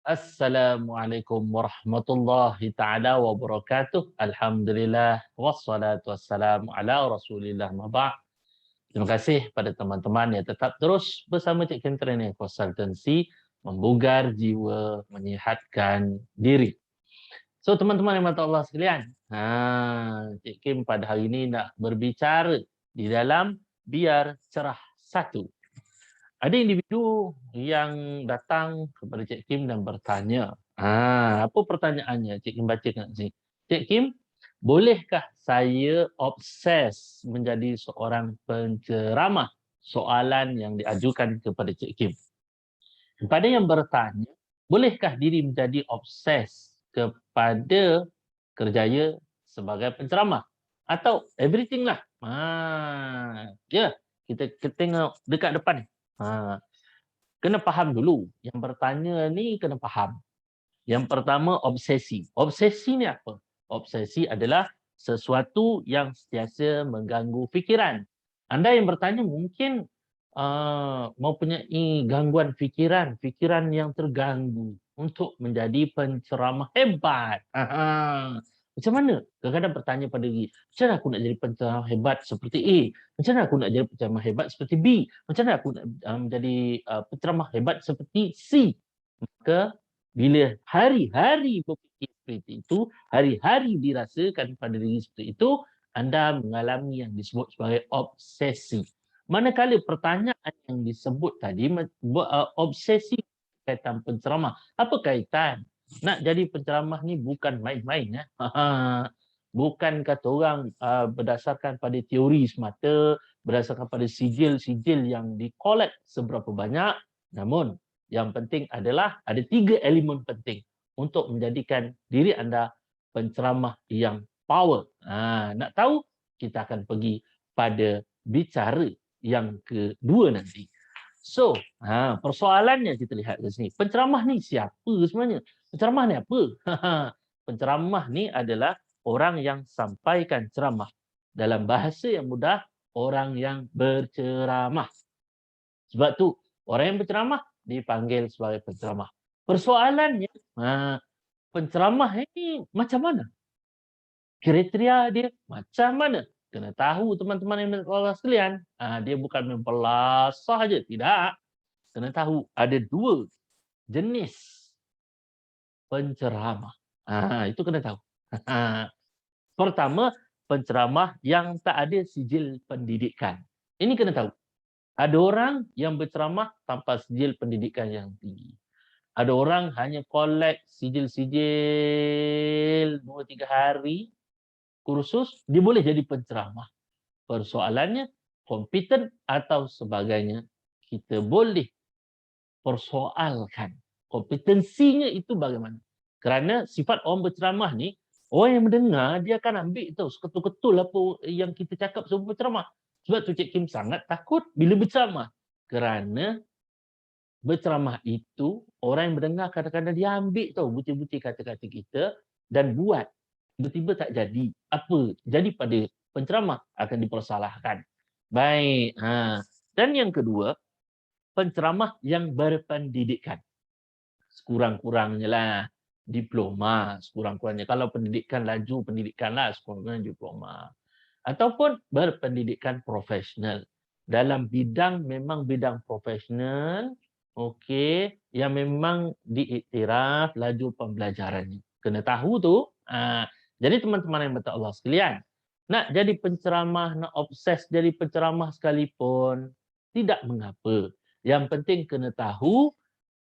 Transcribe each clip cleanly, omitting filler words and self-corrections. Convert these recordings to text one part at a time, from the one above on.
Assalamualaikum warahmatullahi taala wabarakatuh. Alhamdulillah wassalatu wassalamu ala Rasulillah ma ba'd. Terima kasih pada teman-teman yang tetap terus bersama Cik Kim Training Consultancy, membugar jiwa, menyihatkan diri. So teman-teman yang mata Allah sekalian, Cik Kim pada hari ini nak berbicara di dalam biar cerah satu. Ada individu yang datang kepada Cik Kim dan bertanya. Apa pertanyaannya? Cik Kim baca kat sini. Cik Kim, bolehkah saya obses menjadi seorang penceramah? Soalan yang diajukan kepada Cik Kim. Kepada yang bertanya, bolehkah diri menjadi obses kepada kerjaya sebagai penceramah? Atau everything lah. Ya, kita tengok dekat depan ni. Ha, kena faham dulu. Yang bertanya ni kena faham. Yang pertama, obsesi. Obsesi ni apa? Obsesi adalah sesuatu yang sentiasa mengganggu fikiran. Anda yang bertanya mungkin mempunyai gangguan fikiran, fikiran yang terganggu untuk menjadi penceramah hebat. Macam mana? Kadang-kadang bertanya pada diri, macam mana aku nak jadi penceramah hebat seperti A? Macam mana aku nak jadi penceramah hebat seperti B? Macam mana aku nak menjadi penceramah hebat seperti C? Maka bila hari-hari berfikir seperti itu, hari-hari dirasakan pada diri seperti itu, anda mengalami yang disebut sebagai obsesi. Manakala pertanyaan yang disebut tadi, obsesi kaitan penceramah. Apa kaitan? Nak jadi penceramah ni bukan main-main. Bukan kata orang berdasarkan pada teori semata, berdasarkan pada sijil-sijil yang dikolek seberapa banyak. Namun, yang penting adalah ada 3 elemen penting untuk menjadikan diri anda penceramah yang power. Nak tahu? Kita akan pergi pada bicara yang kedua nanti. So, persoalannya kita lihat di sini. Penceramah ni siapa sebenarnya? Penceramah ni apa? Penceramah ni adalah orang yang sampaikan ceramah. Dalam bahasa yang mudah, orang yang berceramah. Sebab tu, orang yang berceramah dipanggil sebagai penceramah. Persoalannya, penceramah ini macam mana? Kriteria dia macam mana? Kena tahu teman-teman yang Allah sekalian. Dia bukan mempelas sahaja. Tidak. Kena tahu ada 2 jenis penceramah. Itu kena tahu. Pertama, penceramah yang tak ada sijil pendidikan. Ini kena tahu. Ada orang yang berceramah tanpa sijil pendidikan yang tinggi. Ada orang hanya collect sijil-sijil 2-3 hari kursus, dia boleh jadi penceramah. Persoalannya, kompeten atau sebagainya, kita boleh persoalkan. Kompetensinya itu bagaimana? Kerana sifat orang berceramah ni, orang yang mendengar, dia akan ambil tahu seketul-ketul apa yang kita cakap sebelum berceramah. Sebab tu Cik Kim sangat takut bila berceramah. Kerana berceramah itu, orang yang mendengar kadang-kadang dia ambil tahu butir-butir kata-kata kita dan buat. Tiba-tiba tak jadi. Apa? Jadi pada penceramah akan dipersalahkan. Baik. Dan yang kedua, penceramah yang berpendidikan. Sekurang-kurangnya lah diploma. Sekurang-kurangnya. Kalau pendidikan laju, pendidikan lah. Sekurang-kurangnya diploma. Ataupun berpendidikan profesional. Dalam bidang memang bidang profesional, okey, yang memang diiktiraf laju pembelajarannya. Kena tahu tu. Jadi teman-teman yang bertakwa Allah sekalian, nak jadi penceramah, nak obses jadi penceramah sekalipun, tidak mengapa. Yang penting kena tahu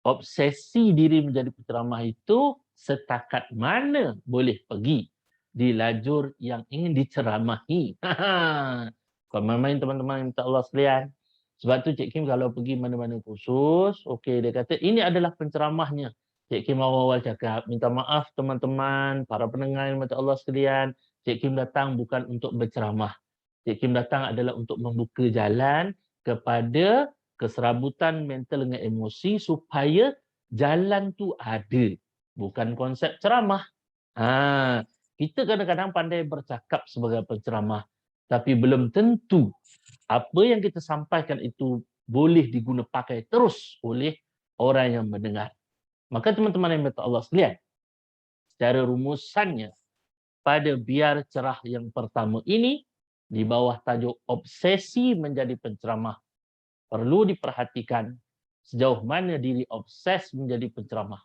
obsesi diri menjadi penceramah itu setakat mana boleh pergi di lajur yang ingin diceramahi. Kalau main-main teman-teman yang minta Allah sekalian. Sebab tu Cik Kim kalau pergi mana-mana khusus, okey, dia kata ini adalah penceramahnya. Cik Kim awal-awal cakap, minta maaf teman-teman, para pendengar yang minta Allah sekalian. Cik Kim datang bukan untuk berceramah. Cik Kim datang adalah untuk membuka jalan kepada keserabutan mental dengan emosi supaya jalan tu ada. Bukan konsep ceramah. Kita kadang-kadang pandai bercakap sebagai penceramah, tapi belum tentu apa yang kita sampaikan itu boleh diguna pakai terus oleh orang yang mendengar. Maka teman-teman yang berkata Allah sekalian, secara rumusannya, pada biar cerah yang pertama ini, di bawah tajuk obsesi menjadi penceramah, perlu diperhatikan sejauh mana diri obses menjadi penceramah.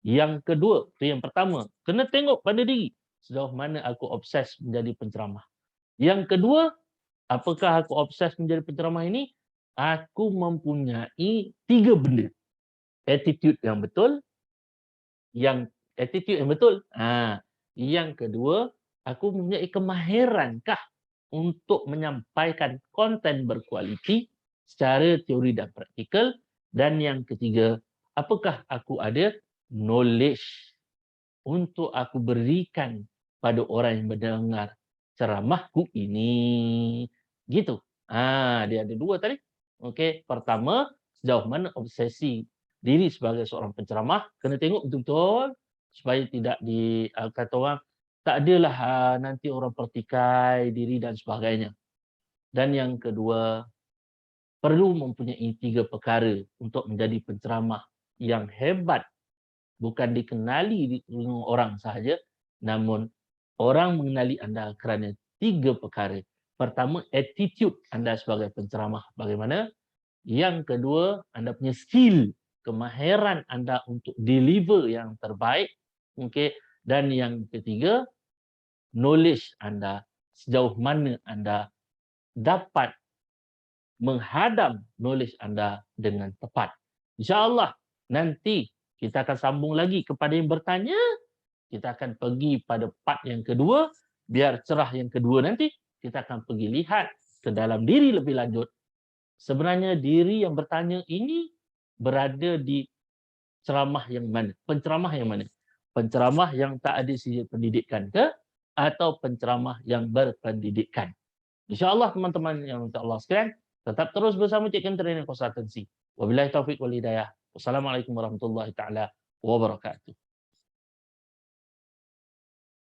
Yang kedua, itu yang pertama, kena tengok pada diri, sejauh mana aku obses menjadi penceramah. Yang kedua, apakah aku obses menjadi penceramah ini? Aku mempunyai 3 benda. Attitude yang betul, yang kedua, aku mempunyai kemahirankah untuk menyampaikan konten berkualiti secara teori dan praktikal, dan yang ketiga, apakah aku ada knowledge untuk aku berikan pada orang yang mendengar ceramahku ini. Gitu. Dia ada 2 tadi. Okey, pertama, sejauh mana obsesi diri sebagai seorang penceramah, kena tengok betul-betul supaya tidak kata orang, tak adalah nanti orang pertikai diri dan sebagainya. Dan yang kedua, perlu mempunyai 3 perkara untuk menjadi penceramah yang hebat. Bukan dikenali dengan orang sahaja, namun orang mengenali anda kerana 3 perkara. Pertama, attitude anda sebagai penceramah bagaimana. Yang kedua, anda punya skill, kemahiran anda untuk deliver yang terbaik. Okey. Dan yang ketiga, knowledge anda, sejauh mana anda dapat menghadam knowledge anda dengan tepat. InsyaAllah nanti kita akan sambung lagi kepada yang bertanya. Kita akan pergi pada part yang kedua. Biar cerah yang kedua nanti, kita akan pergi lihat ke dalam diri lebih lanjut. Sebenarnya diri yang bertanya ini berada di ceramah yang mana? Penceramah yang mana? Penceramah yang tak ada sijil pendidikan ke? Atau penceramah yang berpendidikan? InsyaAllah teman-teman yang minta Allah sekalian, tetap terus bersama Cik Kim Training Consultancy. Wabillahi taufiq wal hidayah. Wassalamualaikum warahmatullahi taala wabarakatuh.